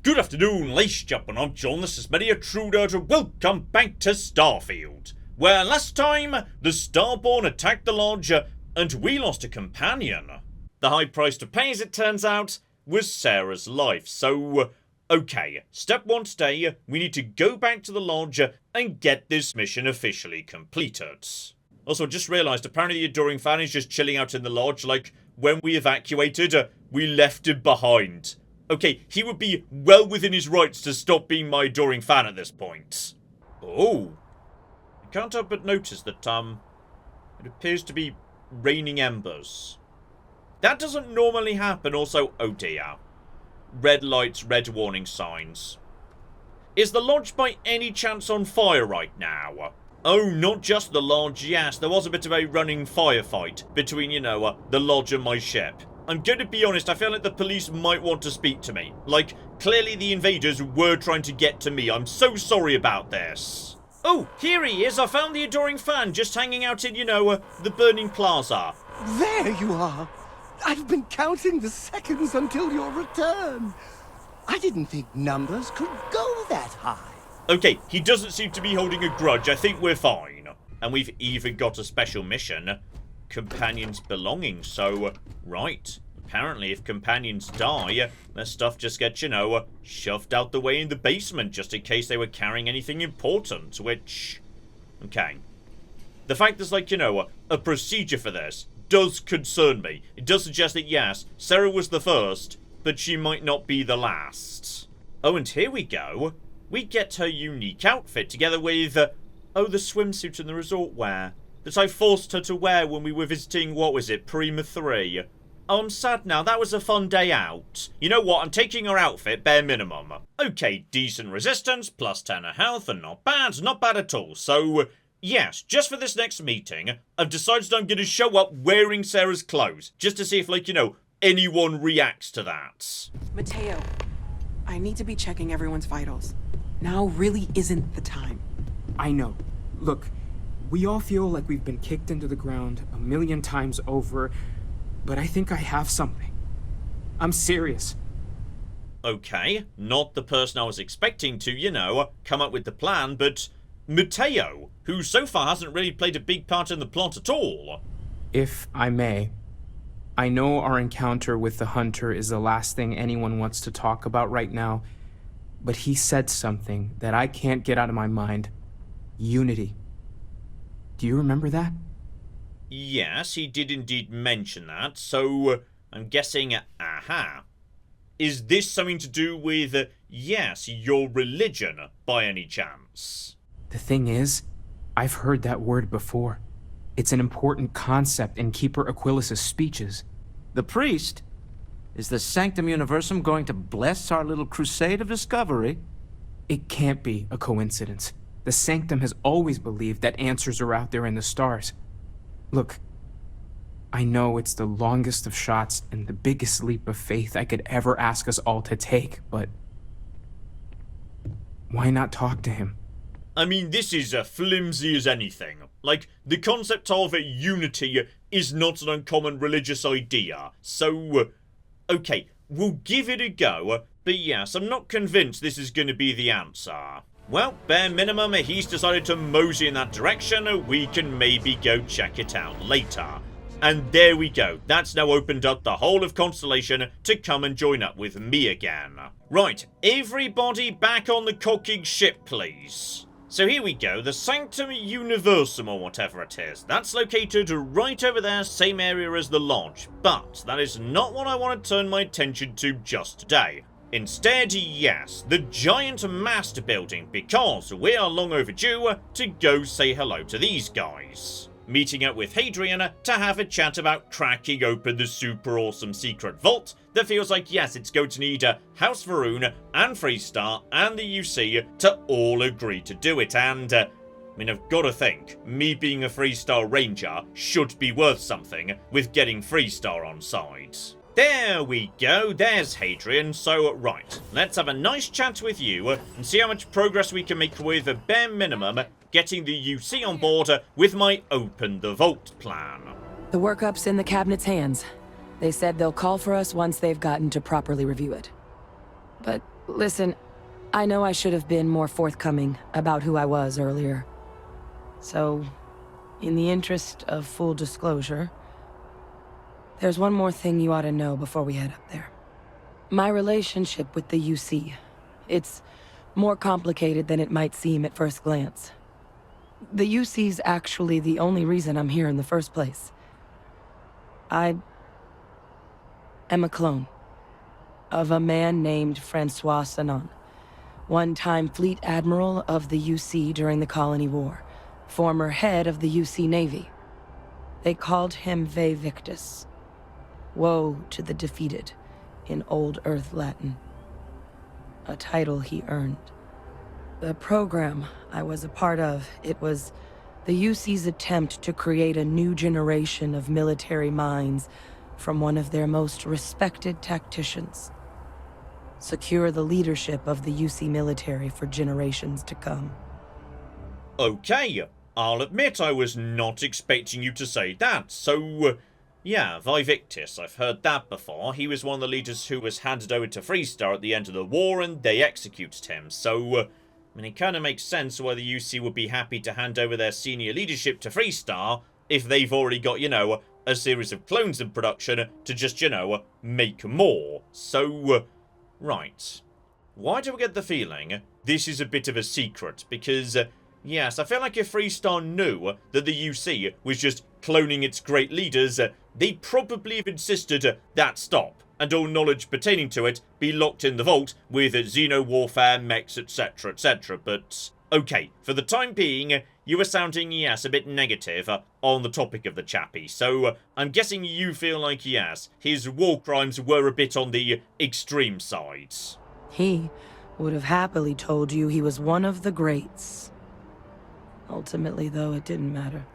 Good afternoon, ladies and gentlemen, I'm John, this is Many a Truder, and welcome back to Starfield, where last time, the Starborn attacked the lodge, and we lost a companion. The high price to pay, as it turns out, was Sarah's life, so, okay, step one today, we need to go back to the lodge and get this mission officially completed. Also, I just realised, apparently the Adoring Fan is just chilling out in the lodge, like, when we evacuated, we left him behind. Okay, he would be well within his rights to stop being my adoring fan at this point. Oh. I can't help but notice that, it appears to be raining embers. That doesn't normally happen. Also, oh dear. Red lights, red warning signs. Is the lodge by any chance on fire right now? Oh, not just the lodge, yes. There was a bit of a running firefight between, you know, the lodge and my ship. I'm going to be honest, I feel like the police might want to speak to me. Like, clearly the invaders were trying to get to me. I'm so sorry about this. Oh, here he is. I found the adoring fan just hanging out in, you know, the burning plaza. There you are. I've been counting the seconds until your return. I didn't think numbers could go that high. Okay, he doesn't seem to be holding a grudge. I think we're fine. And we've even got a special mission. Companions' belongings, so, right. Apparently, if companions die, their stuff just gets, you know, shoved out the way in the basement, just in case they were carrying anything important, which... Okay. The fact there's, like, you know, a procedure for this does concern me. It does suggest that, yes, Sarah was the first, but she might not be the last. Oh, and here we go. We get her unique outfit, together with, oh, the swimsuit and the resort wear that I forced her to wear when we were visiting, what was it, Prima 3. Oh, I'm sad now, that was a fun day out. You know what, I'm taking her outfit, bare minimum. Okay, decent resistance, plus 10 of health, and not bad at all. So, yes, just for this next meeting, I've decided I'm going to show up wearing Sarah's clothes, just to see if, like, you know, anyone reacts to that. Mateo, I need to be checking everyone's vitals. Now really isn't the time. I know. Look, we all feel like we've been kicked into the ground a million times over, but I think I have something. I'm serious. Okay, not the person I was expecting to, you know, come up with the plan, but Mateo, who so far hasn't really played a big part in the plot at all. If I may, I know our encounter with the Hunter is the last thing anyone wants to talk about right now, but he said something that I can't get out of my mind. Unity. Do you remember that? Yes, he did indeed mention that, so I'm guessing, aha. Is this something to do with, yes, your religion, by any chance? The thing is, I've heard that word before. It's an important concept in Keeper Aquilas's speeches. The priest? Is the Sanctum Universum going to bless our little crusade of discovery? It can't be a coincidence. The Sanctum has always believed that answers are out there in the stars. Look, I know it's the longest of shots and the biggest leap of faith I could ever ask us all to take, but why not talk to him? I mean, this is as flimsy as anything. Like, the concept of unity is not an uncommon religious idea, so, okay, we'll give it a go, but yes, I'm not convinced this is going to be the answer. Well, bare minimum, he's decided to mosey in that direction. We can maybe go check it out later. And there we go. That's now opened up the whole of Constellation to come and join up with me again. Right, everybody back on the cocking ship, please. So here we go, the Sanctum Universum, or whatever it is. That's located right over there, same area as the lodge. But that is not what I want to turn my attention to just today. Instead, yes, the giant mast building, because we are long overdue to go say hello to these guys. Meeting up with Hadrian to have a chat about cracking open the super awesome secret vault that feels like, yes, it's going to need House Varun and Freestar and the UC to all agree to do it. And, I mean, I've got to think, me being a Freestar Ranger should be worth something with getting Freestar on side. There we go, there's Hadrian. So, right, let's have a nice chat with you and see how much progress we can make with a bare minimum getting the UC on board with my Open the Vault plan. The workup's in the cabinet's hands. They said they'll call for us once they've gotten to properly review it. But Listen, I know I should have been more forthcoming about who I was earlier. So, in the interest of full disclosure, there's one more thing you ought to know before we head up there. My relationship with the UC. It's more complicated than it might seem at first glance. The UC's actually the only reason I'm here in the first place. I am a clone of a man named Francois Sanon, one-time fleet admiral of the UC during the Colony War, former head of the UC Navy. They called him Ve Victus, woe to the defeated, in Old Earth Latin. A title he earned. The program I was a part of, it was the UC's attempt to create a new generation of military minds from one of their most respected tacticians. Secure the leadership of the UC military for generations to come. Okay, I'll admit I was not expecting you to say that, so... yeah, Vivictus, I've heard that before. He was one of the leaders who was handed over to Freestar at the end of the war, and they executed him, so... I mean, it kind of makes sense why the UC would be happy to hand over their senior leadership to Freestar if they've already got, you know, a series of clones in production to just, you know, make more. So... right. Why do I get the feeling this is a bit of a secret? Because, yes, I feel like if Freestar knew that the UC was just cloning its great leaders, they'd probably have insisted that stop, and all knowledge pertaining to it be locked in the vault with xeno-warfare, mechs, etc, etc, but... okay, for the time being, you were sounding, yes, a bit negative on the topic of the chappie, so I'm guessing you feel like, yes, his war crimes were a bit on the extreme side. He would have happily told you he was one of the greats. Ultimately, though, it didn't matter.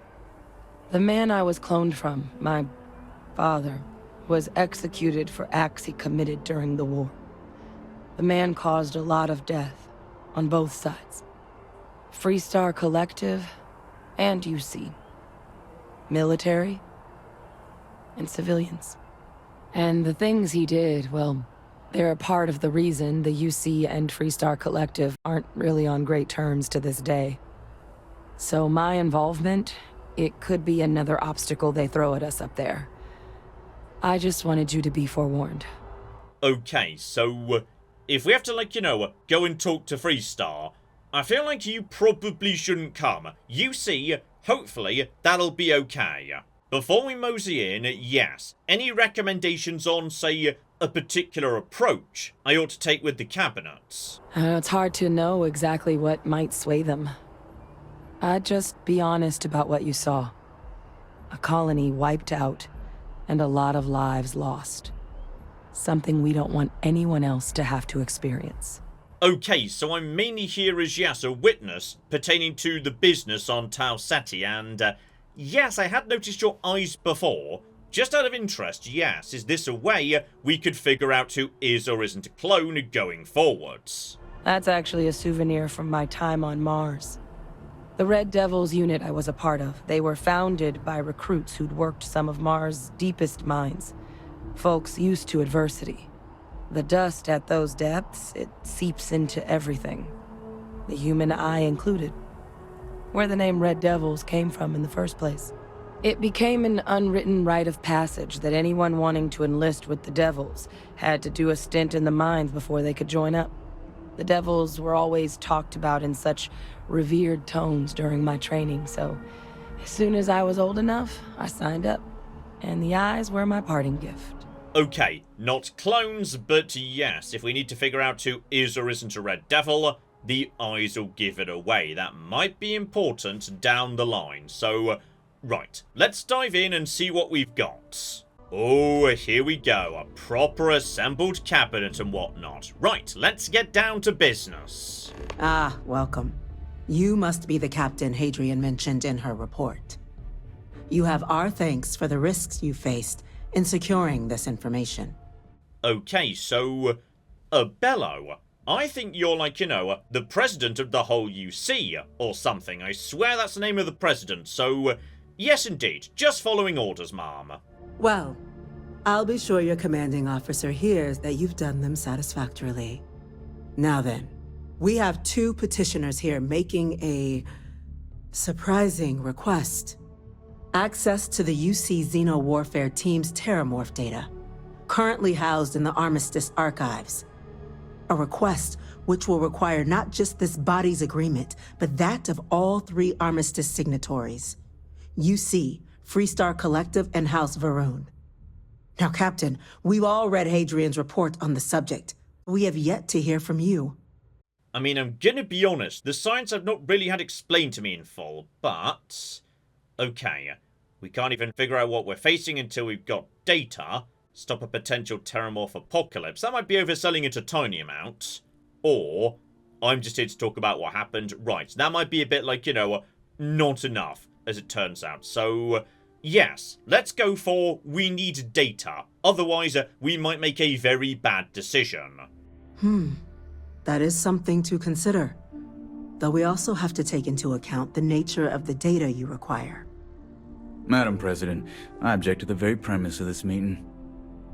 The man I was cloned from, my father, was executed for acts he committed during the war. The man caused a lot of death on both sides. Freestar Collective and UC. Military and civilians. And the things he did, well, they're a part of the reason the UC and Freestar Collective aren't really on great terms to this day. So my involvement, it could be another obstacle they throw at us up there. I just wanted you to be forewarned. Okay, so if we have to, like, you know, go and talk to Freestar, I feel like you probably shouldn't come. UC, hopefully, that'll be okay. Before we mosey in, yes, any recommendations on, say, a particular approach I ought to take with the cabinets? It's hard to know exactly what might sway them. I'd just be honest about what you saw. A colony wiped out, and a lot of lives lost. Something we don't want anyone else to have to experience. Okay, so I'm mainly here as, yes, a witness pertaining to the business on Tau Ceti, and, yes, I had noticed your eyes before. Just out of interest, yes, is this a way we could figure out who is or isn't a clone going forwards? That's actually a souvenir from my time on Mars. The Red Devils unit I was a part of, they were founded by recruits who'd worked some of Mars' deepest mines. Folks used to adversity. The dust at those depths, it seeps into everything. The human eye included. Where the name Red Devils came from in the first place. It became an unwritten rite of passage that anyone wanting to enlist with the Devils had to do a stint in the mines before they could join up. The Devils were always talked about in such revered tones during my training, so as soon as I was old enough, I signed up. And the eyes were my parting gift. Okay, not clones, but yes, if we need to figure out who is or isn't a Red Devil, the eyes will give it away. That might be important down the line, so... right, let's dive in and see what we've got. Oh, here we go, a proper assembled cabinet and whatnot. Right, let's get down to business. Ah, welcome. You must be the captain Hadrian mentioned in her report. You have our thanks for the risks you faced in securing this information. Okay, so... Bello, I think you're like, you know, the president of the whole UC, or something. I swear that's the name of the president, so... yes, indeed. Just following orders, ma'am. Well, I'll be sure your commanding officer hears that you've done them satisfactorily. Now then, we have two petitioners here making a surprising request. Access to the UC Xeno Warfare Team's Terrormorph data, currently housed in the Armistice archives. A request which will require not just this body's agreement, but that of all 3 Armistice signatories. UC, Freestar Collective, and House Varun. Now, Captain, we've all read Hadrian's report on the subject. We have yet to hear from you. I mean, I'm gonna be honest, the science I've not really had explained to me in full, but... Okay, we can't even figure out what we're facing until we've got data. Stop a potential Terrormorph apocalypse. That might be overselling it a tiny amount. Or, I'm just here to talk about what happened. Right, that might be a bit like, not enough, as it turns out. So, yes, let's go for we need data. Otherwise, we might make a very bad decision. That is something to consider. Though we also have to take into account the nature of the data you require. Madam President, I object to the very premise of this meeting.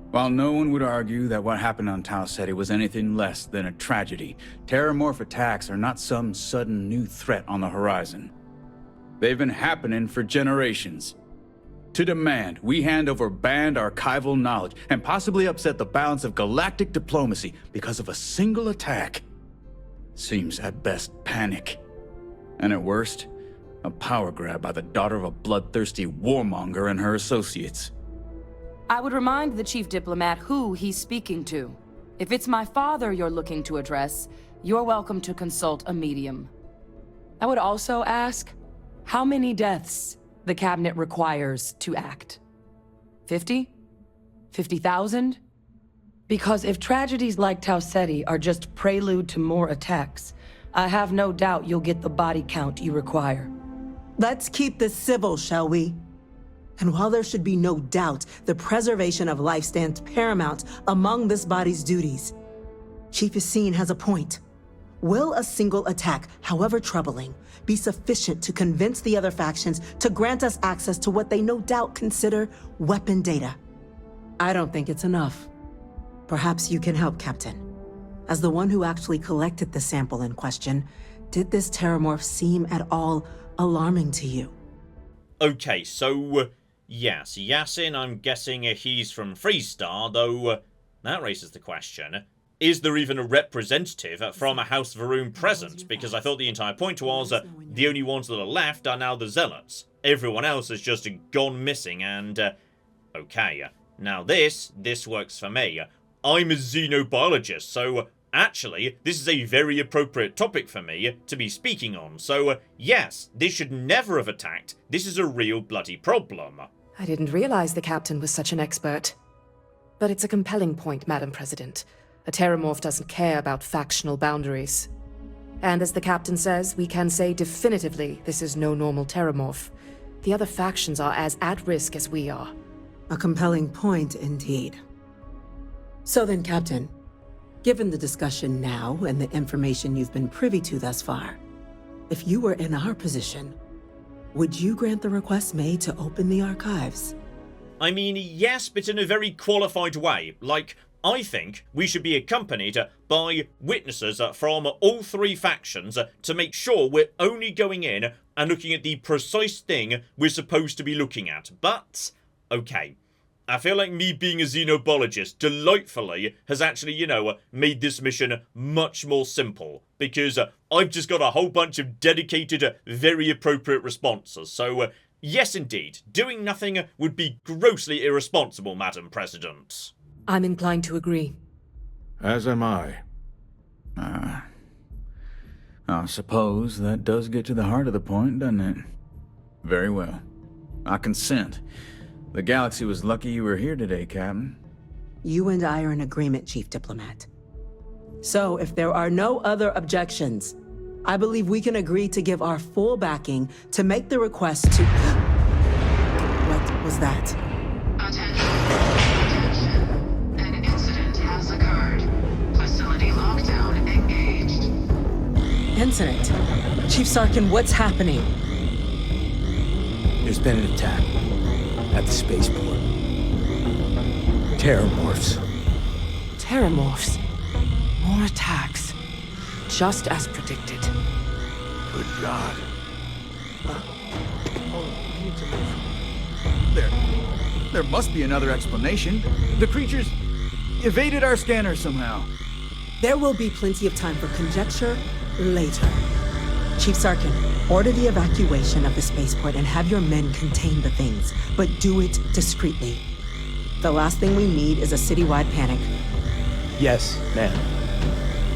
While no one would argue that what happened on Tau Ceti was anything less than a tragedy, Terrormorph attacks are not some sudden new threat on the horizon. They've been happening for generations. To demand we hand over banned archival knowledge and possibly upset the balance of galactic diplomacy because of a single attack seems at best panic. And at worst, a power grab by the daughter of a bloodthirsty warmonger and her associates. I would remind the chief diplomat who he's speaking to. If it's my father you're looking to address, you're welcome to consult a medium. I would also ask, how many deaths the cabinet requires to act? 50? 50,000? Because if tragedies like Tau Ceti are just prelude to more attacks, I have no doubt you'll get the body count you require. Let's keep this civil, shall we? And while there should be no doubt the preservation of life stands paramount among this body's duties, Chief Yassine has a point. Will a single attack, however troubling, be sufficient to convince the other factions to grant us access to what they no doubt consider weapon data? I don't think it's enough. Perhaps you can help, Captain. As the one who actually collected the sample in question, did this Terrormorph seem at all alarming to you? Okay, so, yes, Yassine, I'm guessing he's from Freestar, though that raises the question. Is there even a representative from a House Varun present? Because I thought the entire point was the only ones that are left are now the Zealots. Everyone else has just gone missing and... okay, now this works for me. I'm a xenobiologist, so actually, this is a very appropriate topic for me to be speaking on. So, yes, this should never have attacked. This is a real bloody problem. I didn't realize the captain was such an expert. But it's a compelling point, Madam President. A Terrormorph doesn't care about factional boundaries. And as the captain says, we can say definitively this is no normal Terrormorph. The other factions are as at risk as we are. A compelling point indeed. So then, Captain, given the discussion now and the information you've been privy to thus far, if you were in our position, would you grant the request made to open the archives? I mean, yes, but in a very qualified way. Like, I think we should be accompanied by witnesses from all 3 factions to make sure we're only going in and looking at the precise thing we're supposed to be looking at. But, okay, I feel like me being a xenobiologist delightfully has actually, made this mission much more simple. Because I've just got a whole bunch of dedicated, very appropriate responses. So, yes indeed, doing nothing would be grossly irresponsible, Madam President. I'm inclined to agree. As am I. I suppose that does get to the heart of the point, doesn't it? Very well. I consent. The galaxy was lucky you were here today, Captain. You and I are in agreement, Chief Diplomat. So, if there are no other objections, I believe we can agree to give our full backing to make the request to... What was that? Attention. An incident has occurred. Facility lockdown engaged. Incident? Chief Sarkin, what's happening? There's been an attack at the spaceport. Terrormorphs. Terrormorphs. More attacks. just as predicted. Good God. There must be another explanation. The creatures evaded our scanner somehow. There will be plenty of time for conjecture later. Chief Sarkin, order the evacuation of the spaceport and have your men contain the things, but do it discreetly. The last thing we need is a citywide panic. Yes, ma'am.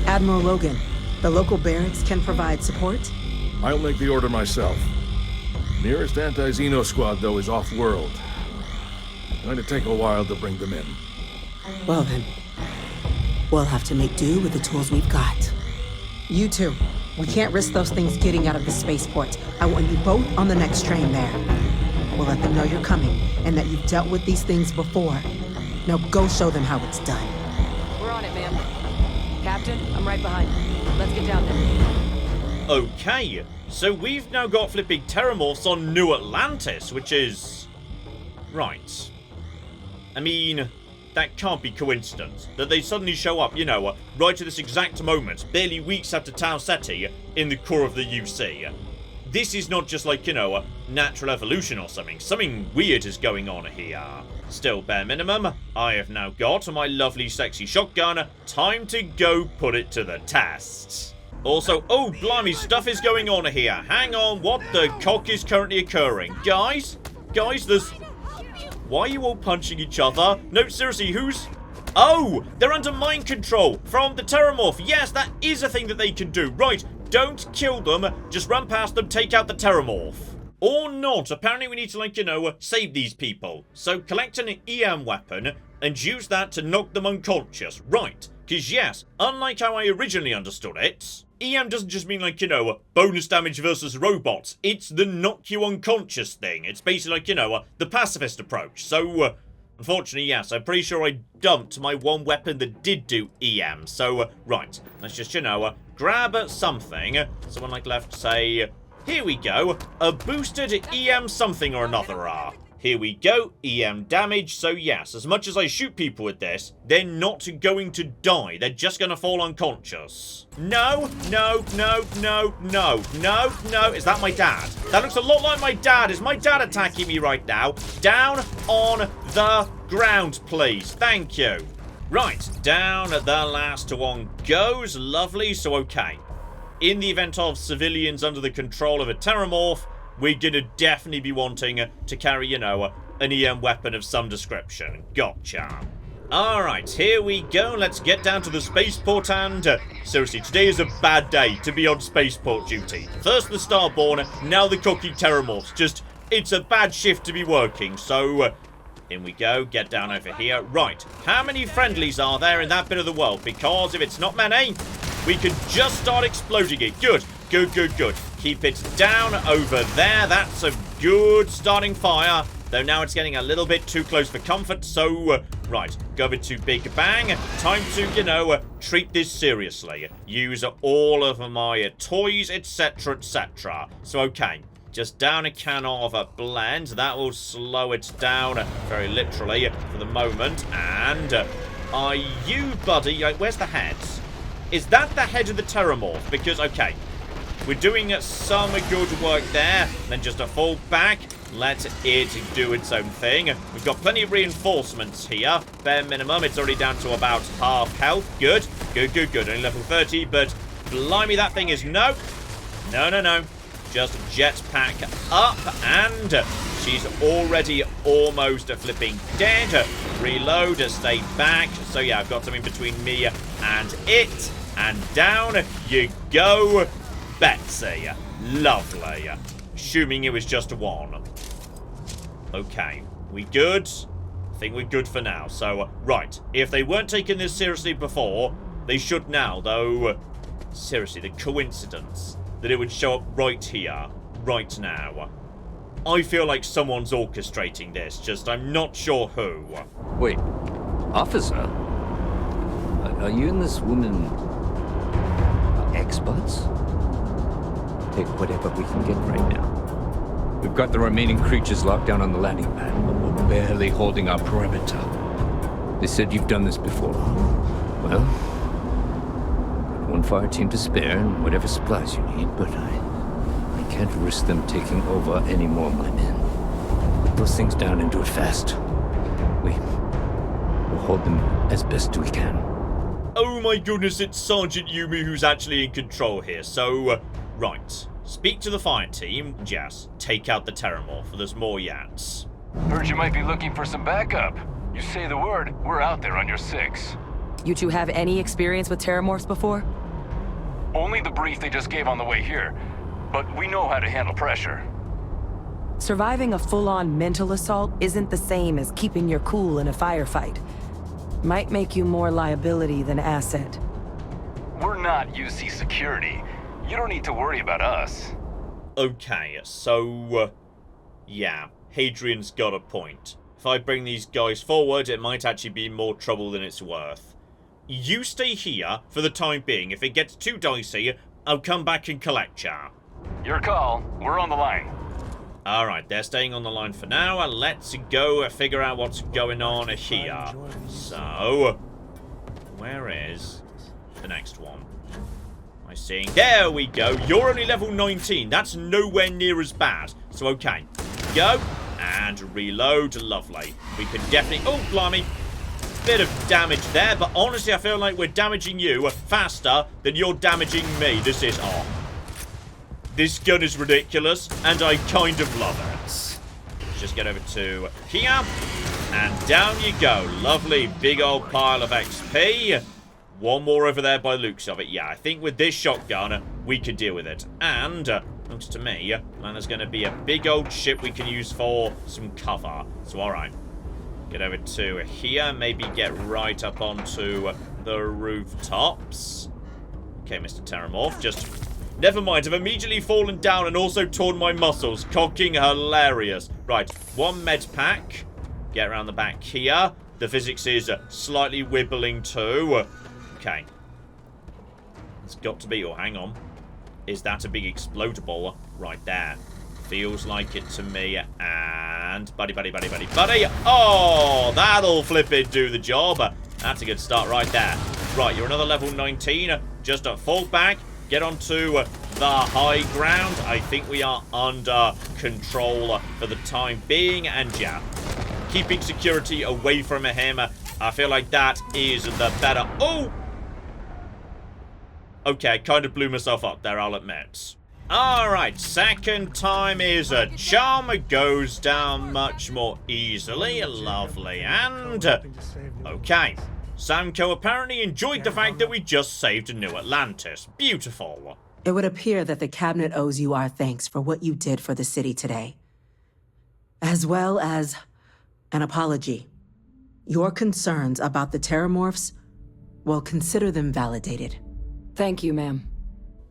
Admiral Logan, the local barracks can provide support? I'll make the order myself. Nearest anti-Xeno squad, though, is off-world. Going to take a while to bring them in. Well then, we'll have to make do with the tools we've got. You two, we can't risk those things getting out of the spaceport. I want you both on the next train there. We'll let them know you're coming and that you've dealt with these things before. Now go show them how it's done. We're on it, ma'am. Captain, I'm right behind you. Let's get down there. Okay, so we've now got flipping Terrormorphs on New Atlantis, which is... right. I mean, that can't be coincidence. That they suddenly show up, you know, right at this exact moment, barely weeks after Tau Ceti, in the core of the UC. This is not just like, you know, a natural evolution or something. Something weird is going on here. Still, bare minimum, I have now got my lovely sexy shotgun. Time to go put it to the test. Also, oh blimey, stuff is going on here. Hang on, what the cock is currently occurring? Guys, there's... Why are you all punching each other? No, seriously, who's... Oh, they're under mind control from the Terrormorph. Yes, that is a thing that they can do. Right, don't kill them. Just run past them, take out the Terrormorph. Or not. Apparently we need to, like, you know, save these people. So collect an EM weapon and use that to knock them unconscious. Right, because yes, unlike how I originally understood it, EM doesn't just mean, like, you know, bonus damage versus robots. It's the knock you unconscious thing. It's basically like, you know, the pacifist approach. So, unfortunately, yes, I'm pretty sure I dumped my one weapon that did do EM. So, right, let's just, you know, grab something. Someone, like, left, say, here we go, a boosted EM something or another. Here we go, EM damage. So yes, as much as I shoot people with this, they're not going to die. They're just going to fall unconscious. No, no, no, no, no, no, no. Is that my dad? That looks a lot like my dad. Is my dad attacking me right now? Down on the ground, please. Thank you. Right, down the last one goes. Lovely, so okay. In the event of civilians under the control of a Terrormorph, we're gonna definitely be wanting to carry, you know, an EM weapon of some description. Gotcha. Alright, here we go. Let's get down to the spaceport and... seriously, today is a bad day to be on spaceport duty. First the Starborn, now the cocky Terrormorphs. Just, it's a bad shift to be working, so... in we go, get down over here. Right, how many friendlies are there in that bit of the world? Because if it's not many, we could just start exploding it. Good, good, good, good. Keep it down over there. That's a good starting fire. Though now it's getting a little bit too close for comfort. So, right, go over to Big Bang. Time to, you know, treat this seriously. Use all of my toys, etc., etc. So, okay. Just down a can of a blend. That will slow it down, very literally, for the moment. And are you, buddy... where's the head? Is that the head of the Terrormorph? Because, okay, we're doing some good work there. Then just a fall back. Let it do its own thing. We've got plenty of reinforcements here. Bare minimum, it's already down to about half health. Good, good, good, good. Only level 30, but blimey, that thing is... no. No, no, no. Just jetpack up, and she's already almost flipping dead. Reload, stay back. So yeah, I've got something between me and it. And down you go, Betsy. Lovely. Assuming it was just one. Okay, we good? I think we're good for now. So, right, if they weren't taking this seriously before, they should now, though. Seriously, the coincidence that it would show up right here, right now. I feel like someone's orchestrating this, just I'm not sure who. Wait, officer? Are you and this woman experts? Take whatever we can get right now. We've got the remaining creatures locked down on the landing pad, but we're barely holding our perimeter. They said you've done this before. Well, one fire team to spare and whatever supplies you need, but I can't risk them taking over any more of my men. Put those things down and do it fast. We'll hold them as best we can. Oh my goodness, it's Sergeant Yumi who's actually in control here. So, right. Speak to the fire team. Yes, take out the Terrormorph. There's more Yats. Heard you might be looking for some backup. You say the word, we're out there on your 6. You two have any experience with Terrormorphs before? Only the brief they just gave on the way here, but we know how to handle pressure. Surviving a full-on mental assault isn't the same as keeping your cool in a firefight. Might make you more liability than asset. We're not UC security. You don't need to worry about us. Okay, so, yeah, Hadrian's got a point. If I bring these guys forward, it might actually be more trouble than it's worth. You stay here for the time being. If it gets too dicey, I'll come back and collect ya. Your call. We're on the line. Alright, they're staying on the line for now, and let's go figure out what's going on here. So, where is the next one? I see. There we go. You're only level 19. That's nowhere near as bad. So, okay. Go. And reload. Lovely. We can definitely... Oh, blimey. Bit of damage there, but honestly, I feel like we're damaging you faster than you're damaging me. This is... Oh. This gun is ridiculous, and I kind of love it. Let's just get over to here. And down you go. Lovely big old pile of XP. One more over there by looks of it. Yeah, I think with this shotgun, we can deal with it. And, looks to me, man, there's going to be a big old ship we can use for some cover. So, alright. Get over to here. Maybe get right up onto the rooftops. Okay, Mr. Terrormorph, just... Never mind, I've immediately fallen down and also torn my muscles. Cocking hilarious. Right, one med pack. Get around the back here. The physics is slightly wibbling too. Okay. It's got to be... Oh, hang on. Is that a big explodable? Right there. Feels like it to me. And... Buddy. Oh, that'll flip it, do the job. That's a good start right there. Right, you're another level 19. Just a fall back. Get onto the high ground. I think we are under control for the time being. And yeah, keeping security away from him. I feel like that is the better... Oh! Okay, I kind of blew myself up there, I'll admit. Alright, second time is a charm. Goes down much more easily. Lovely. And... Okay. Samco apparently enjoyed the fact that we just saved New Atlantis. Beautiful. It would appear that the cabinet owes you our thanks for what you did for the city today. As well as an apology. Your concerns about the Terrormorphs, well, consider them validated. Thank you, ma'am.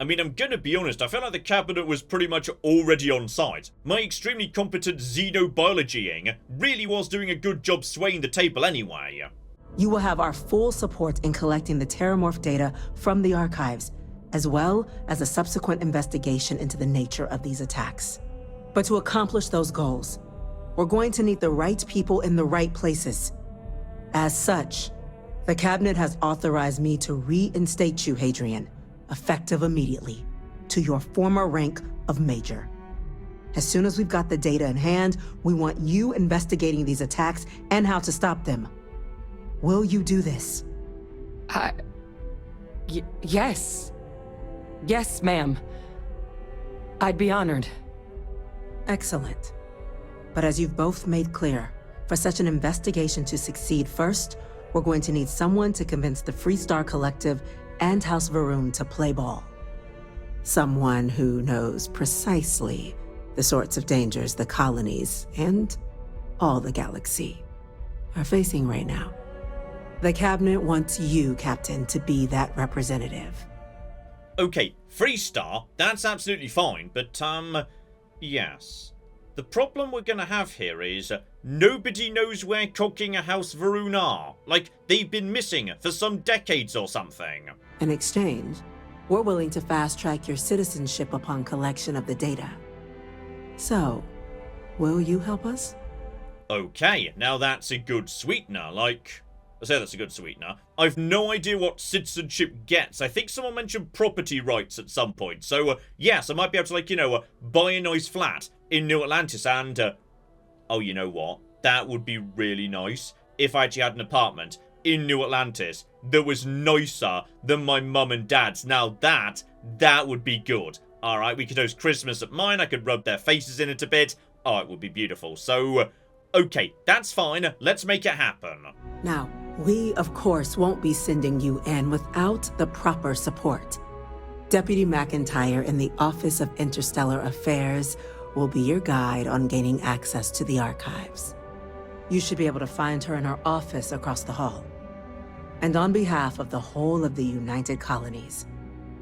I mean, I'm gonna be honest, I feel like the cabinet was pretty much already on side. My extremely competent xenobiologying really was doing a good job swaying the table anyway. You will have our full support in collecting the Terrormorph data from the archives, as well as a subsequent investigation into the nature of these attacks. But to accomplish those goals, we're going to need the right people in the right places. As such, the cabinet has authorized me to reinstate you, Hadrian, effective immediately, to your former rank of Major. As soon as we've got the data in hand, we want you investigating these attacks and how to stop them. Will you do this? Yes. Yes, ma'am. I'd be honored. Excellent. But as you've both made clear, for such an investigation to succeed first, we're going to need someone to convince the Freestar Collective and House Varun to play ball. Someone who knows precisely the sorts of dangers the colonies and all the galaxy are facing right now. The cabinet wants you, Captain, to be that representative. Okay, Freestar, that's absolutely fine, but, yes. The problem we're gonna have here is nobody knows where Cocking a House Varun are. Like, they've been missing for some decades or something. In exchange, we're willing to fast-track your citizenship upon collection of the data. So, will you help us? Okay, now that's a good sweetener, like... I say that's a good sweetener. I've no idea what citizenship gets. I think someone mentioned property rights at some point. So, yes, I might be able to, like, buy a nice flat in New Atlantis and, oh, you know what? That would be really nice if I actually had an apartment in New Atlantis that was nicer than my mum and dad's. Now that would be good. Alright, we could host Christmas at mine. I could rub their faces in it a bit. Oh, it would be beautiful. So, okay, that's fine. Let's make it happen. Now, we, of course, won't be sending you in without the proper support. Deputy McIntyre in the Office of Interstellar Affairs will be your guide on gaining access to the archives. You should be able to find her in her office across the hall. And on behalf of the whole of the United Colonies,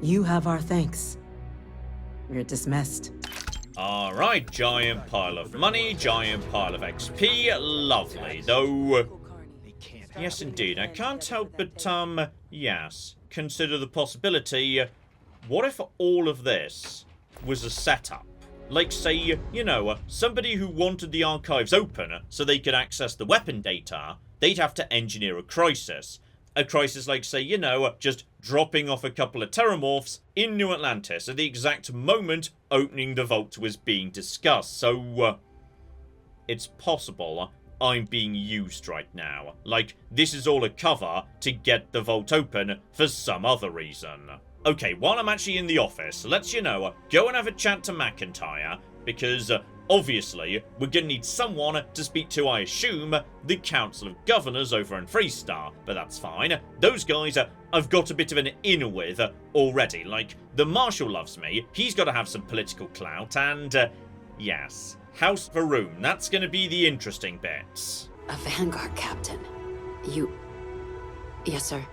you have our thanks. You're dismissed. Alright, giant pile of money, giant pile of XP, lovely. Though, yes indeed, I can't help but, yes, consider the possibility, what if all of this was a setup? Like, say, somebody who wanted the archives open so they could access the weapon data, they'd have to engineer a crisis. A crisis like, say, just dropping off a couple of Terrormorphs in New Atlantis at the exact moment opening the vault was being discussed. So, it's possible I'm being used right now. Like, this is all a cover to get the vault open for some other reason. Okay, while I'm actually in the office, let's, go and have a chat to McIntyre, because, obviously, we're gonna need someone to speak to, I assume, the Council of Governors over in Freestar, but that's fine. Those guys, I've got a bit of an in with already. Like, the Marshal loves me, he's got to have some political clout, and, yes, House Varun, that's gonna be the interesting bit. A Vanguard captain. Yes, sir.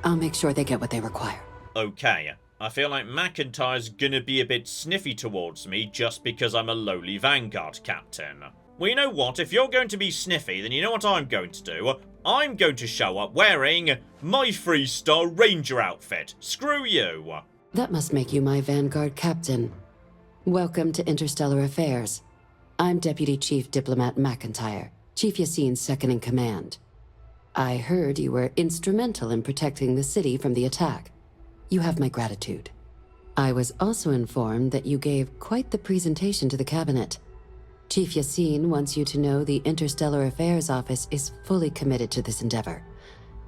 I'll make sure they get what they require. Okay, I feel like McIntyre's gonna be a bit sniffy towards me just because I'm a lowly Vanguard captain. Well, you know what? If you're going to be sniffy, then you know what I'm going to do? I'm going to show up wearing my Freestar Ranger outfit. Screw you! That must make you my Vanguard captain. Welcome to Interstellar Affairs. I'm Deputy Chief Diplomat McIntyre, Chief Yassine's second-in-command. I heard you were instrumental in protecting the city from the attack. You have my gratitude. I was also informed that you gave quite the presentation to the cabinet. Chief Yassine wants you to know the Interstellar Affairs Office is fully committed to this endeavor,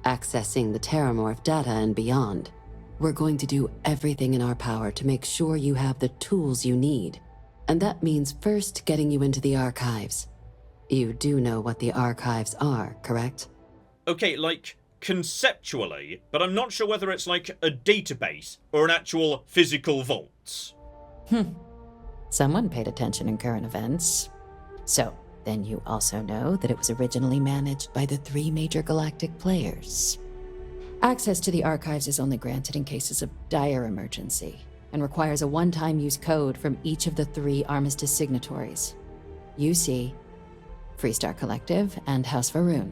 accessing the Terrormorph data and beyond. We're going to do everything in our power to make sure you have the tools you need. And that means first getting you into the archives. You do know what the archives are, correct? Okay, like, conceptually, but I'm not sure whether it's like a database or an actual physical vault. Someone paid attention in current events. So, then you also know that it was originally managed by the 3 major galactic players. Access to the archives is only granted in cases of dire emergency, and requires a one-time use code from each of the 3 armistice signatories. UC, Freestar Collective, and House Varun.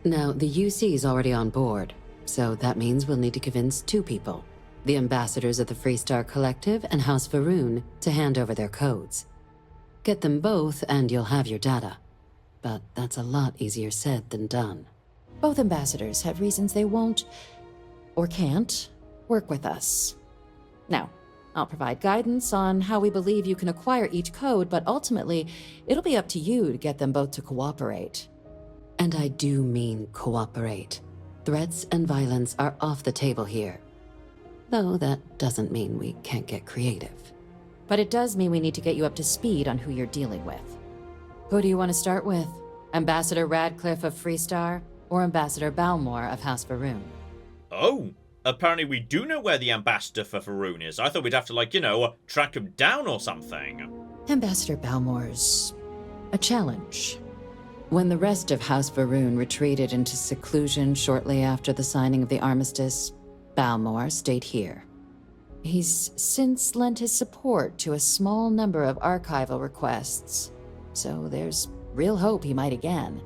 Now, the UC is already on board, so that means we'll need to convince 2 people. The ambassadors of the Freestar Collective and House Varun to hand over their codes. Get them both and you'll have your data. But that's a lot easier said than done. Both ambassadors have reasons they won't, or can't, work with us. Now, I'll provide guidance on how we believe you can acquire each code, but ultimately, it'll be up to you to get them both to cooperate. And I do mean cooperate. Threats and violence are off the table here. Though that doesn't mean we can't get creative. But it does mean we need to get you up to speed on who you're dealing with. Who do you want to start with? Ambassador Radcliffe of Freestar, or Ambassador Balmore of House Varun? Oh, apparently we do know where the ambassador for Varun is. I thought we'd have to, like, track him down or something. Ambassador Balmore's a challenge. When the rest of House Varun retreated into seclusion shortly after the signing of the armistice, Balmore stayed here. He's since lent his support to a small number of archival requests, so there's real hope he might again.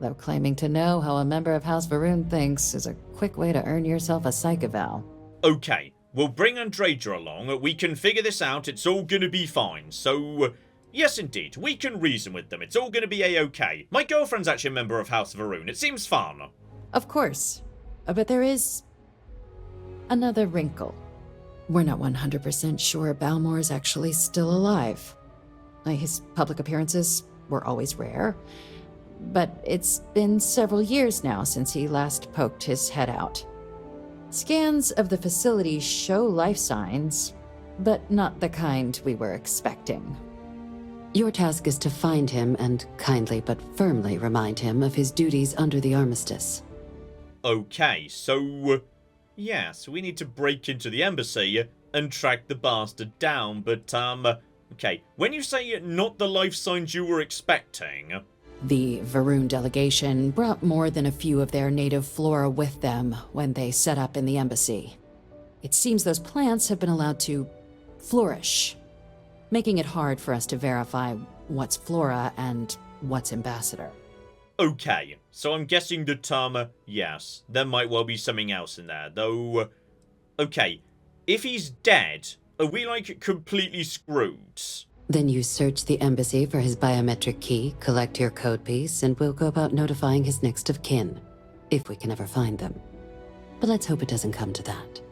Though claiming to know how a member of House Varun thinks is a quick way to earn yourself a psych eval. Okay, we'll bring Andreja along, we can figure this out, it's all gonna be fine, so... yes, indeed, we can reason with them, it's all gonna be a-okay. My girlfriend's actually a member of House Varun, it seems fun. Of course. But there is another wrinkle. We're not 100% sure Balmore is actually still alive. His public appearances were always rare, but it's been several years now since he last poked his head out. Scans of the facility show life signs, but not the kind we were expecting. Your task is to find him and kindly but firmly remind him of his duties under the armistice. Okay, so... yes, we need to break into the embassy and track the bastard down, but, okay, when you say not the life signs you were expecting... The Varun delegation brought more than a few of their native flora with them when they set up in the embassy. It seems those plants have been allowed to flourish, making it hard for us to verify what's flora and what's ambassador. Okay, so I'm guessing that, yes, there might well be something else in there, though... okay, if he's dead, are we, like, completely screwed? Then you search the embassy for his biometric key, collect your code piece, and we'll go about notifying his next of kin, if we can ever find them. But let's hope it doesn't come to that.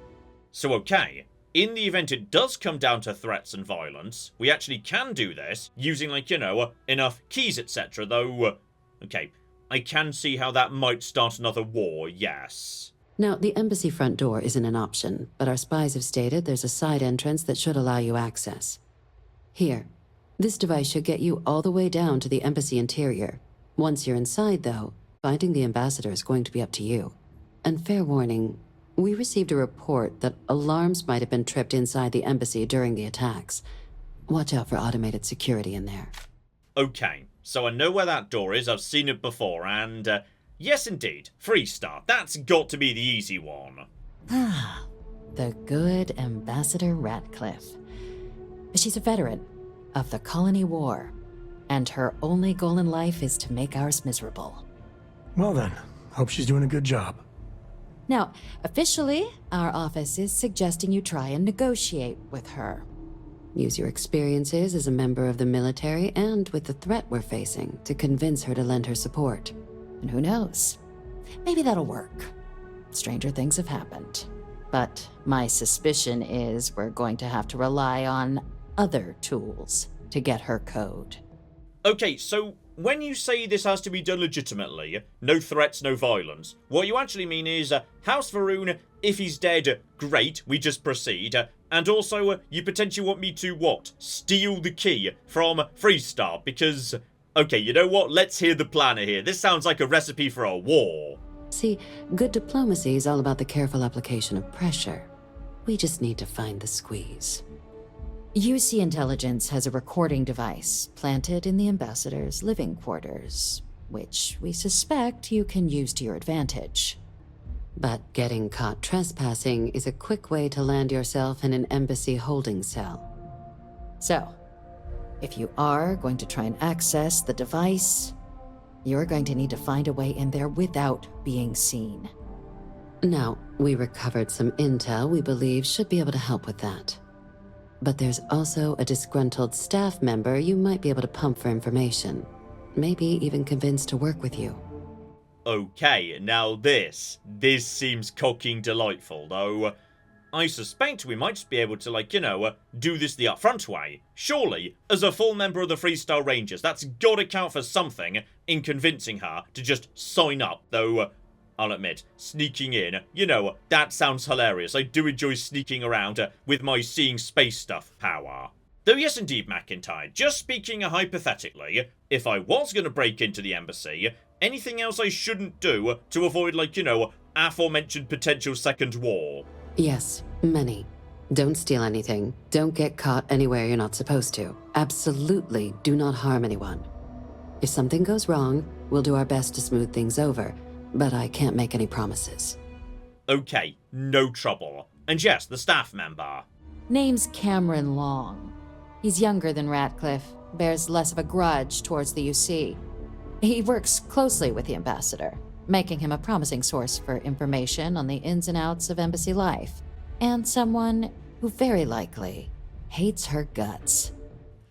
So, okay, in the event it does come down to threats and violence, we actually can do this using, like, you know, enough keys, etc., though... okay, I can see how that might start another war, yes. Now, the embassy front door isn't an option, but our spies have stated there's a side entrance that should allow you access. Here, this device should get you all the way down to the embassy interior. Once you're inside, though, finding the ambassador is going to be up to you. And fair warning, we received a report that alarms might have been tripped inside the embassy during the attacks. Watch out for automated security in there. Okay, so I know where that door is, I've seen it before, and, yes indeed, Freestar, that's got to be the easy one. Ah, the good Ambassador Ratcliffe. She's a veteran of the Colony War, and her only goal in life is to make ours miserable. Well then, hope she's doing a good job. Now, officially, our office is suggesting you try and negotiate with her. Use your experiences as a member of the military and with the threat we're facing to convince her to lend her support. And who knows? Maybe that'll work. Stranger things have happened. But my suspicion is we're going to have to rely on other tools to get her code. Okay, so when you say this has to be done legitimately, no threats, no violence, what you actually mean is, House Varun, if he's dead, great, we just proceed, and also, you potentially want me to, what, steal the key from Freestar, because, okay, you know what, let's hear the planner here, this sounds like a recipe for a war. See, good diplomacy is all about the careful application of pressure. We just need to find the squeeze. UC Intelligence has a recording device planted in the ambassador's living quarters, which we suspect you can use to your advantage. But getting caught trespassing is a quick way to land yourself in an embassy holding cell. So, if you are going to try and access the device, you're going to need to find a way in there without being seen. Now, we recovered some intel we believe should be able to help with that. But there's also a disgruntled staff member you might be able to pump for information. Maybe even convince to work with you. Okay, now this seems cocking delightful, though I suspect we might just be able to, like, you know, do this the upfront way. Surely, as a full member of the Freestar Rangers, that's gotta count for something in convincing her to just sign up, though, I'll admit, sneaking in, you know, that sounds hilarious. I do enjoy sneaking around with my seeing space stuff power. Though yes indeed, McIntyre, just speaking hypothetically, if I was gonna break into the embassy, anything else I shouldn't do to avoid, like, you know, aforementioned potential second war? Yes, many. Don't steal anything. Don't get caught anywhere you're not supposed to. Absolutely do not harm anyone. If something goes wrong, we'll do our best to smooth things over, but I can't make any promises. Okay, no trouble. And yes, the staff member. Name's Cameron Long. He's younger than Ratcliffe, bears less of a grudge towards the UC. He works closely with the ambassador, making him a promising source for information on the ins and outs of embassy life, and someone who very likely hates her guts.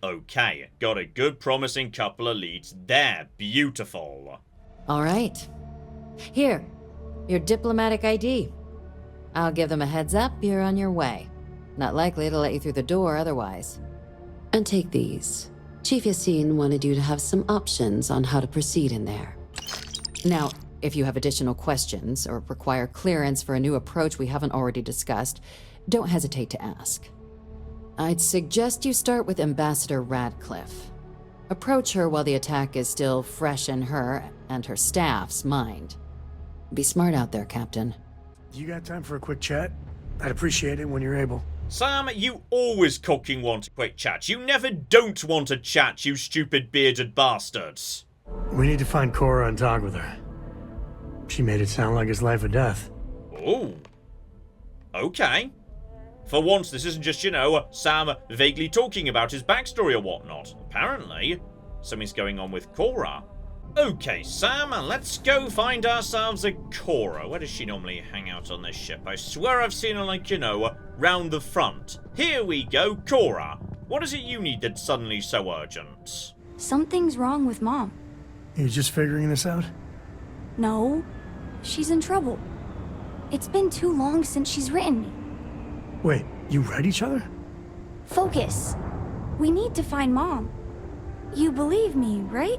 Okay, got a good promising couple of leads there. Beautiful. All right. Here, Your diplomatic ID. I'll give them a heads up, you're on your way. Not likely to let you through the door otherwise. And take these. Chief Yassine wanted you to have some options on how to proceed in there. Now, if you have additional questions or require clearance for a new approach we haven't already discussed, don't hesitate to ask. I'd suggest you start with Ambassador Radcliffe. Approach her while the attack is still fresh in her and her staff's mind. Be smart out there, Captain. You got time for a quick chat? I'd appreciate it when you're able. Sam, you always cocking want a quick chat. You never don't want a chat, you stupid bearded bastards. We need to find Cora and talk with her. She made it sound like it's life or death. Oh. Okay. For once, this isn't just, Sam vaguely talking about his backstory or whatnot. Apparently, something's going on with Cora. Okay, Sam, let's go find ourselves a Cora. Where does she normally hang out on this ship? I swear I've seen her, round the front. Here we go, Cora. What is it you need that's suddenly so urgent? Something's wrong with Mom. You just figuring this out? No, she's in trouble. It's been too long since she's written me. Wait, you read each other? Focus. We need to find Mom. You believe me, right?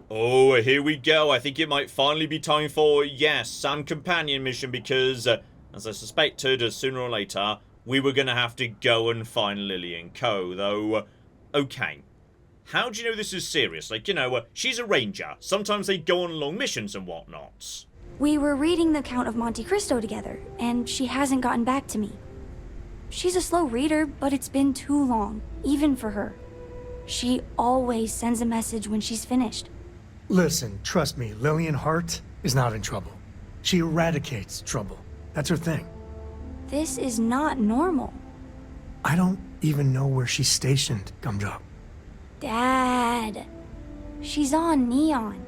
Oh, here we go. I think it might finally be time for, yes, Sam companion mission because, as I suspected, sooner or later, we were going to have to go and find Lillian Co. Though, okay. How do you know this is serious? She's a ranger. Sometimes they go on long missions and whatnot. We were reading the Count of Monte Cristo together, and she hasn't gotten back to me. She's a slow reader, but it's been too long, even for her. She always sends a message when she's finished. Listen, trust me, Lillian Hart is not in trouble. She eradicates trouble. That's her thing. This is not normal. I don't even know where she's stationed, Gumdrop. Dad, she's on Neon.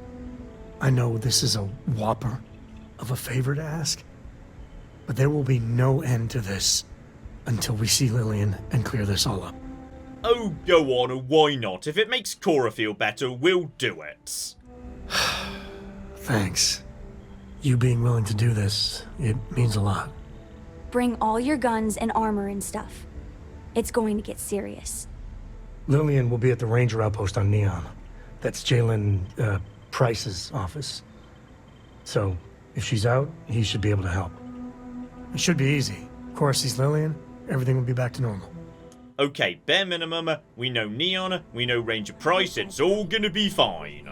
I know this is a whopper of a favor to ask, but there will be no end to this until we see Lillian and clear this all up. Oh, go on, why not? If it makes Cora feel better, we'll do it. Thanks. You being willing to do this, it means a lot. Bring all your guns and armor and stuff. It's going to get serious. Lillian will be at the ranger outpost on Neon. That's Jalen, Price's office. So, if she's out, he should be able to help. It should be easy. Of course, he's Lillian, everything will be back to normal. Okay, bare minimum, we know Neon, we know Ranger Price, it's all gonna be fine.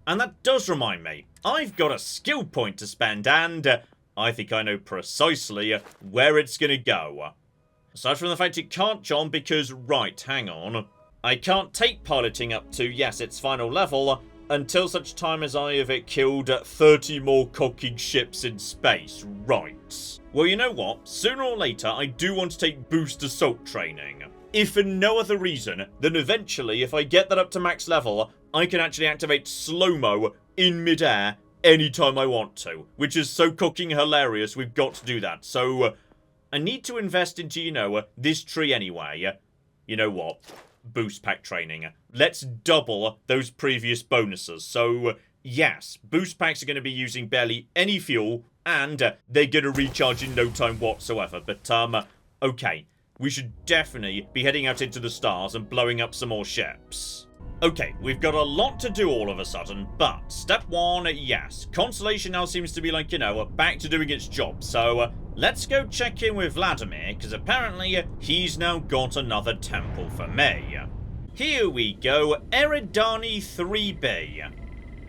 And that does remind me, I've got a skill point to spend and I think I know precisely where it's gonna go. Aside from the fact it can't jump because, right, hang on. I can't take piloting up to, yes, its final level until such time as I have killed 30 more cocking ships in space, right. Well, you know what? Sooner or later, I do want to take boost assault training. If for no other reason than eventually, if I get that up to max level, I can actually activate slow-mo in midair anytime I want to. Which is so cocking hilarious, we've got to do that. So, I need to invest into, this tree anyway. You know what? Boost pack training. Let's double those previous bonuses. So, yes, boost packs are going to be using barely any fuel, and they're going to recharge in no time whatsoever. But, okay. We should definitely be heading out into the stars and blowing up some more ships. Okay, we've got a lot to do all of a sudden, but step one, yes. Constellation now seems to be back to doing its job. So, let's go check in with Vladimir, because apparently he's now got another temple for me. Here we go, Eridani 3B.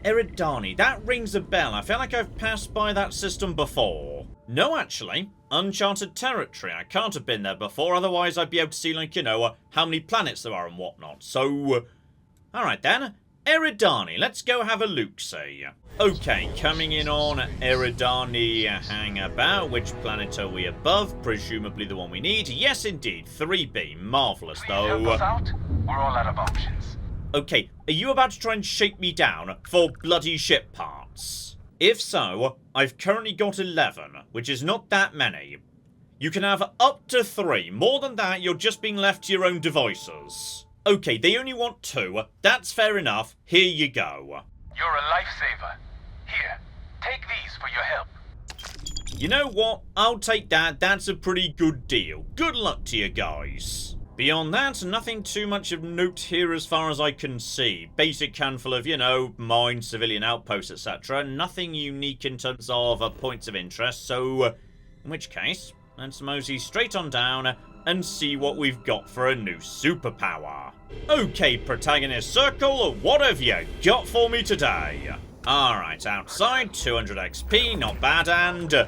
Eridani, that rings a bell. I feel like I've passed by that system before. No, actually. Uncharted territory. I can't have been there before, otherwise I'd be able to see, how many planets there are and whatnot. So, alright then. Eridani, let's go have a look-see. Okay, coming in on Eridani hangabout. Which planet are we above? Presumably the one we need. Yes, indeed. 3B. Marvellous, though. Please help us out. We're all out of options. Okay, are you about to try and shake me down for bloody ship parts? If so, I've currently got 11, which is not that many. You can have up to 3. More than that, you're just being left to your own devices. Okay, they only want 2. That's fair enough. Here you go. You're a lifesaver. Here, take these for your help. You know what? I'll take that. That's a pretty good deal. Good luck to you guys. Beyond that, nothing too much of note here as far as I can see. Basic handful of, you know, mines, civilian outposts, etc. Nothing unique in terms of points of interest, so in which case, let's mosey straight on down and see what we've got for a new superpower. Okay, protagonist circle, what have you got for me today? Alright, outside, 200 XP, not bad, and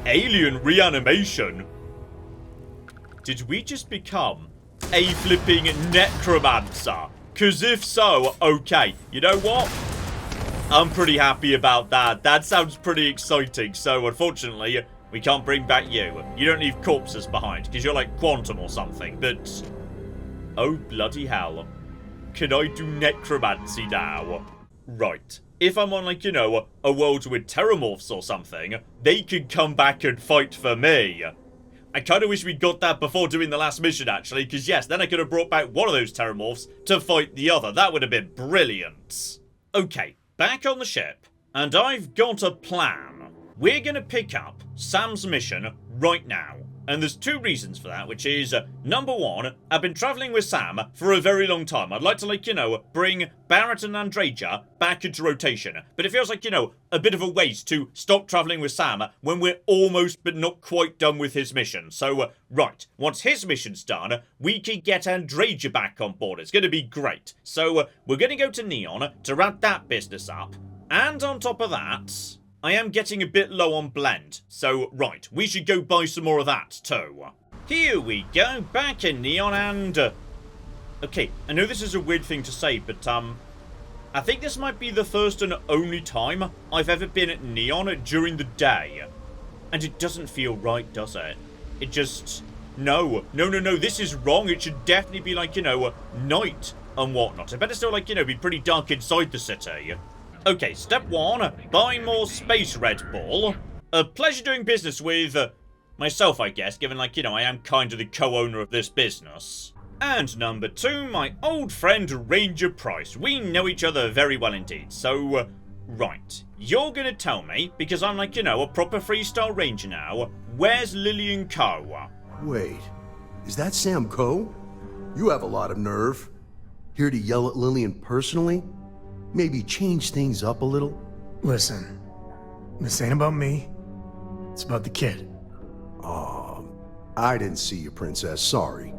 alien reanimation. Did we just become a flipping necromancer? Cause if so, okay, you know what? I'm pretty happy about that. That sounds pretty exciting. So unfortunately, we can't bring back you. You don't leave corpses behind, because you're like Quantum or something, but oh bloody hell. Can I do necromancy now? Right. If I'm on, like, you know, a world with Terrormorphs or something, they can come back and fight for me. I kind of wish we'd got that before doing the last mission, actually, because yes, then I could have brought back one of those Terrormorphs to fight the other. That would have been brilliant. Okay, back on the ship, and I've got a plan. We're going to pick up Sam's mission right now. And there's two reasons for that, which is, number one, I've been travelling with Sam for a very long time. I'd like to, like, you know, bring Barrett and Andreja back into rotation. But it feels like, you know, a bit of a waste to stop travelling with Sam when we're almost but not quite done with his mission. So, right, once his mission's done, we can get Andreja back on board. It's going to be great. So, we're going to go to Neon to wrap that business up. And on top of that, I am getting a bit low on blend, so right, we should go buy some more of that too. Here we go, back in Neon and... okay, I know this is a weird thing to say, but I think this might be the first and only time I've ever been at Neon during the day. And it doesn't feel right, does it? It just... No, this is wrong. It should definitely be like, you know, night and whatnot. It better still, like, you know, be pretty dark inside the city. Okay, step one, buy more space Red Bull. A pleasure doing business with myself, I guess, given, like, you know, I am kind of the co-owner of this business. And number two, my old friend Ranger Price. We know each other very well indeed. So, right, you're gonna tell me, because I'm, like, you know, a proper freestyle ranger now, where's Lillian Co? Wait, is that Sam Coe? You have a lot of nerve. Here to yell at Lillian personally? Maybe change things up a little? Listen, this ain't about me. It's about the kid. I didn't see you, Princess. Sorry.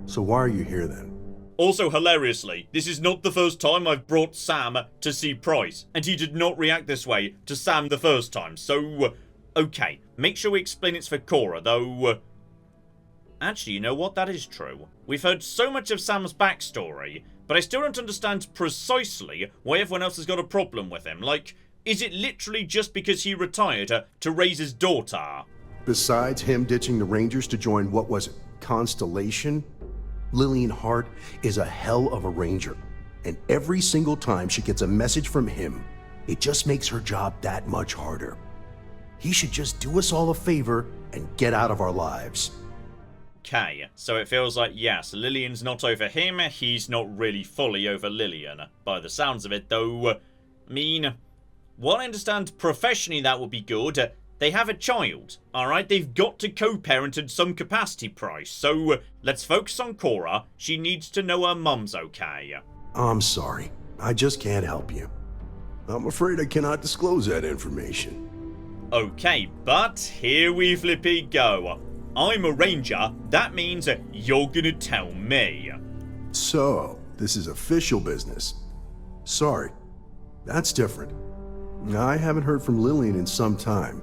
So why are you here then? Also, hilariously, this is not the first time I've brought Sam to see Price, and he did not react this way to Sam the first time, so, okay, make sure we explain it's for Cora, though, actually, you know what, that is true. We've heard so much of Sam's backstory, but I still don't understand precisely why everyone else has got a problem with him. Like, is it literally just because he retired to raise his daughter? Besides him ditching the Rangers to join, what was it, Constellation? Lillian Hart is a hell of a Ranger. And every single time she gets a message from him, it just makes her job that much harder. He should just do us all a favor and get out of our lives. Okay, so it feels like, yes, Lillian's not over him, he's not really fully over Lillian. By the sounds of it, though, I mean, while I understand professionally that would be good, they have a child, alright? They've got to co-parent in some capacity, Price, so let's focus on Cora. She needs to know her mum's okay. I'm sorry, I just can't help you. I'm afraid I cannot disclose that information. Okay, but here we flippy go. I'm a ranger, that means you're gonna tell me. So, this is official business. Sorry, that's different. I haven't heard from Lillian in some time.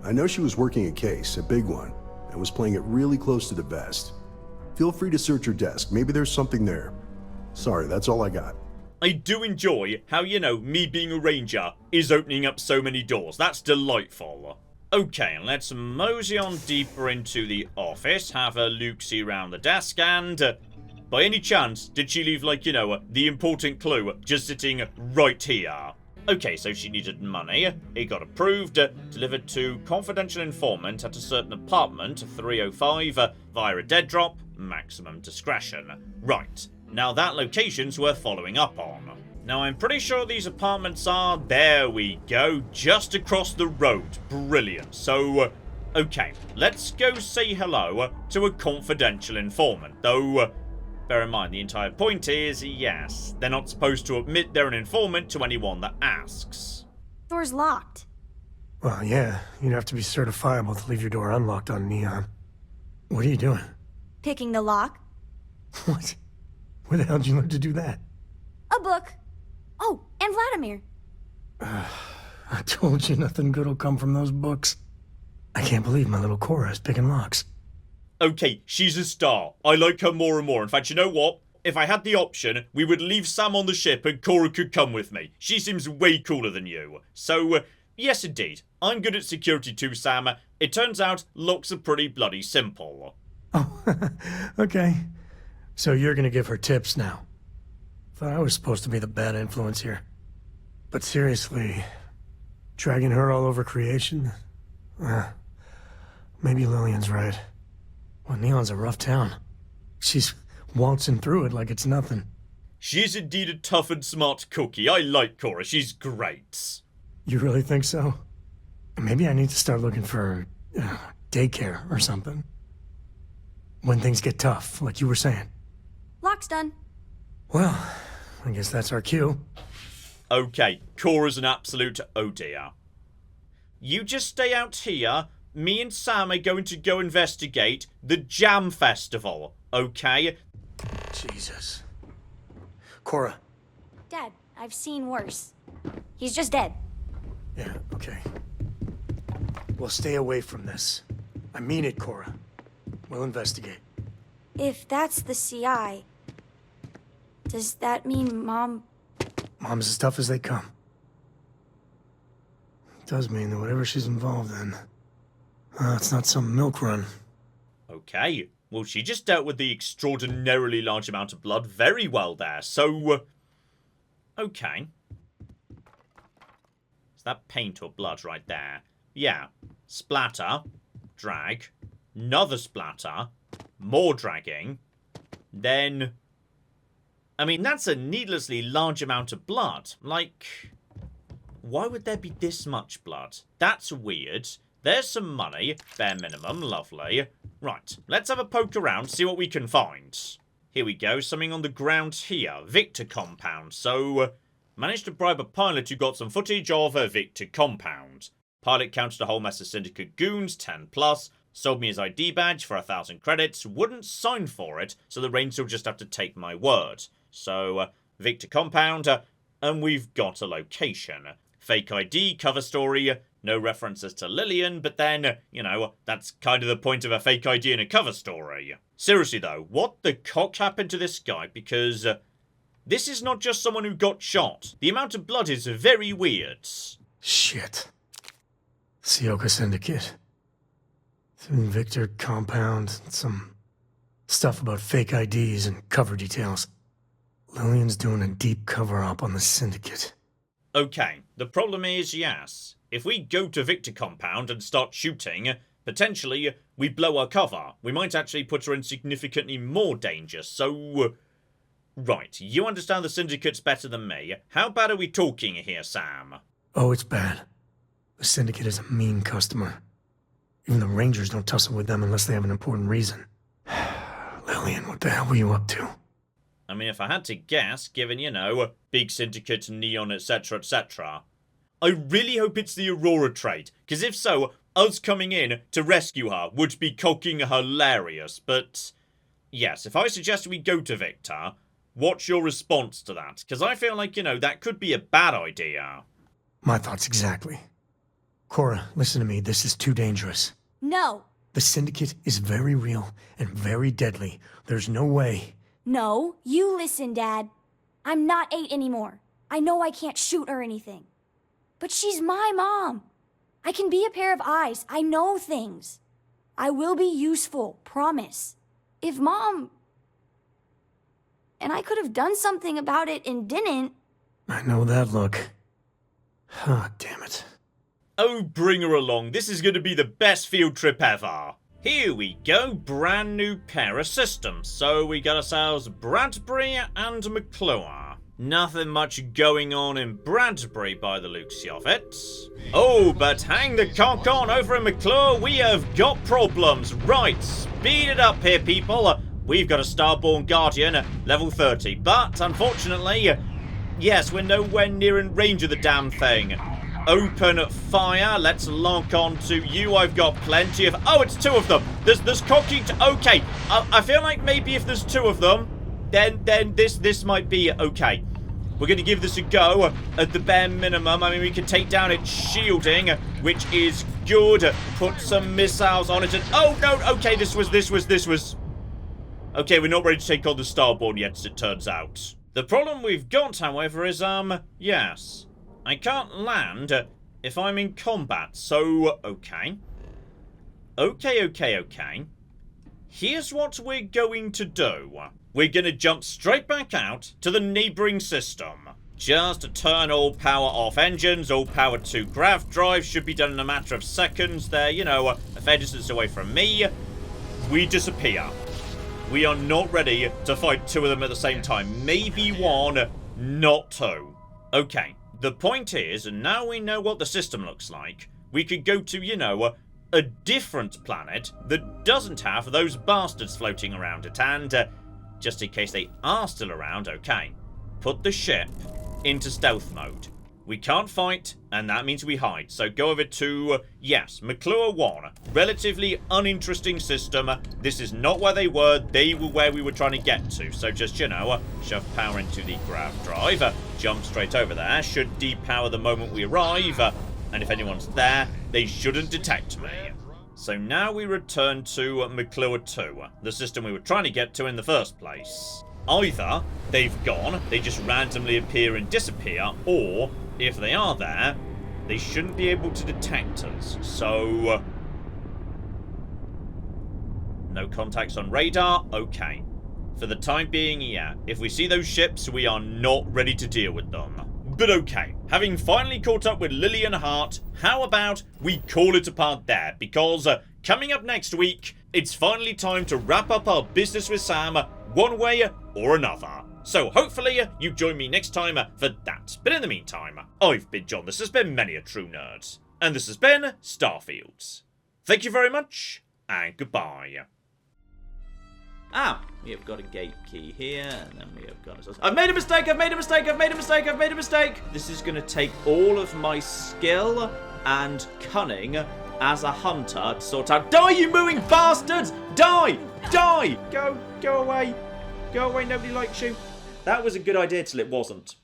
I know she was working a case, a big one, and was playing it really close to the vest. Feel free to search her desk, maybe there's something there. Sorry, that's all I got. I do enjoy how, you know, me being a ranger is opening up so many doors. That's delightful. Okay, let's mosey on deeper into the office, have a look-see around the desk, and by any chance, did she leave, like, you know, the important clue just sitting right here? Okay, so she needed money. It got approved, delivered to confidential informant at a certain apartment, 305, via a dead drop, maximum discretion. Right, now that location's worth following up on. Now, I'm pretty sure these apartments are... There we go. Just across the road. Brilliant. So, okay. Let's go say hello to a confidential informant. Though, bear in mind, the entire point is, yes, they're not supposed to admit they're an informant to anyone that asks. Door's locked. Well, yeah. You'd have to be certifiable to leave your door unlocked on Neon. What are you doing? Picking the lock. What? Where the hell did you learn to do that? A book. Oh, and Vladimir. I told you nothing good will come from those books. I can't believe my little Cora is picking locks. Okay, she's a star. I like her more and more. In fact, you know what? If I had the option, we would leave Sam on the ship and Cora could come with me. She seems way cooler than you. So, yes indeed. I'm good at security too, Sam. It turns out locks are pretty bloody simple. Oh, okay. So you're gonna give her tips now. Thought I was supposed to be the bad influence here. But seriously, dragging her all over creation? Maybe Lillian's right. Well, Neon's a rough town. She's waltzing through it like it's nothing. She's indeed a tough and smart cookie. I like Cora. She's great. You really think so? Maybe I need to start looking for daycare or something. When things get tough, like you were saying. Lock's done. Well, I guess that's our cue. Okay, Cora's an absolute oh dear. You just stay out here. Me and Sam are going to go investigate the Jam Festival, okay? Jesus. Cora. Dad, I've seen worse. He's just dead. Yeah, okay. Well, stay away from this. I mean it, Cora. We'll investigate. If that's the CI, does that mean Mom... Mom's as tough as they come. It does mean that whatever she's involved in, it's not some milk run. Okay, well, she just dealt with the extraordinarily large amount of blood very well there, so... okay. Is that paint or blood right there? Yeah. Splatter. Drag. Another splatter. More dragging. Then... I mean, that's a needlessly large amount of blood. Like, why would there be this much blood? That's weird. There's some money. Bare minimum. Lovely. Right, let's have a poke around, see what we can find. Here we go. Something on the ground here. Victor Compound. So, managed to bribe a pilot who got some footage of a Victor Compound. Pilot counted a whole mess of syndicate goons, 10 plus. Sold me his ID badge for 1,000 credits. Wouldn't sign for it, so the Rangers will just have to take my word. So, Victor Compound, and we've got a location. Fake ID, cover story, no references to Lillian, but then, you know, that's kind of the point of a fake ID in a cover story. Seriously though, what the cock happened to this guy? Because this is not just someone who got shot. The amount of blood is very weird. Shit. Sioka Syndicate. Victor Compound, some stuff about fake IDs and cover details. Lillian's doing a deep cover-up on the Syndicate. Okay, the problem is, yes, if we go to Victor Compound and start shooting, potentially we blow our cover. We might actually put her in significantly more danger, so... Right, you understand the Syndicate's better than me. How bad are we talking here, Sam? Oh, it's bad. The Syndicate is a mean customer. Even the Rangers don't tussle with them unless they have an important reason. Lillian, what the hell were you up to? I mean, if I had to guess, given, you know, big syndicate, neon, etc., etc., I really hope it's the Aurora trade, because if so, us coming in to rescue her would be cocking hilarious, but... Yes, if I suggest we go to Victor, what's your response to that? Because I feel like, you know, that could be a bad idea. My thoughts exactly. Cora, listen to me, this is too dangerous. No. The Syndicate is very real and very deadly. There's no way... No, you listen, Dad. I'm not 8 anymore. I know I can't shoot or anything. But she's my mom. I can be a pair of eyes. I know things. I will be useful, promise. If Mom... And I could have done something about it and didn't. I know that look. Ah, damn it. Oh, bring her along. This is going to be the best field trip ever. Here we go, brand new pair of systems. So we got ourselves Bradbury and MacLeod. Nothing much going on in Bradbury by the looks of it. Oh, but hang the cock on, over in MacLeod, we have got problems. Right, speed it up here, people. We've got a Starborn Guardian, level 30. But, unfortunately, yes, we're nowhere near in range of the damn thing. Open fire. Let's lock on to you. I've got plenty of... Oh, it's two of them. There's cocking... Okay, I feel like maybe if there's two of them, then this might be okay. We're going to give this a go at the bare minimum. I mean, we can take down its shielding, which is good. Put some missiles on it and... Oh, no, okay, this was... Okay, we're not ready to take on the Starborn yet, as it turns out. The problem we've got, however, is, yes. I can't land if I'm in combat, so, okay. Okay. Here's what we're going to do. We're going to jump straight back out to the neighbouring system. Just turn all power off engines, all power to grav drive. Should be done in a matter of seconds. They're, you know, a fair distance away from me. We disappear. We are not ready to fight two of them at the same time. Maybe one, not two. Okay, the point is, now we know what the system looks like, we could go to, you know, a different planet that doesn't have those bastards floating around it. And, just in case they are still around, okay, put the ship into stealth mode. We can't fight, and that means we hide. So go over to, yes, MacLeod 1. Relatively uninteresting system. This is not where they were where we were trying to get to. So just, you know, shove power into the grav drive. Jump straight over there. Should depower the moment we arrive. And if anyone's there, they shouldn't detect me. So now we return to MacLeod 2, the system we were trying to get to in the first place. Either they've gone, they just randomly appear and disappear, or... if they are there, they shouldn't be able to detect us. So... no contacts on radar? Okay. For the time being, yeah. If we see those ships, we are not ready to deal with them. But okay. Having finally caught up with Lillian and Hart, how about we call it a part there? Because coming up next week, it's finally time to wrap up our business with Sam one way or another. So hopefully you join me next time for that. But in the meantime, I've been John, this has been Many a True Nerd, and this has been Starfield. Thank you very much, and goodbye. We have got a gate key here, and then we have got... I've made a mistake, I've made a mistake, I've made a mistake, I've made a mistake! This is going to take all of my skill and cunning as a hunter to sort out... Die, you mooing bastards! Die! Die! Go away. Go away, nobody likes you. That was a good idea till it wasn't.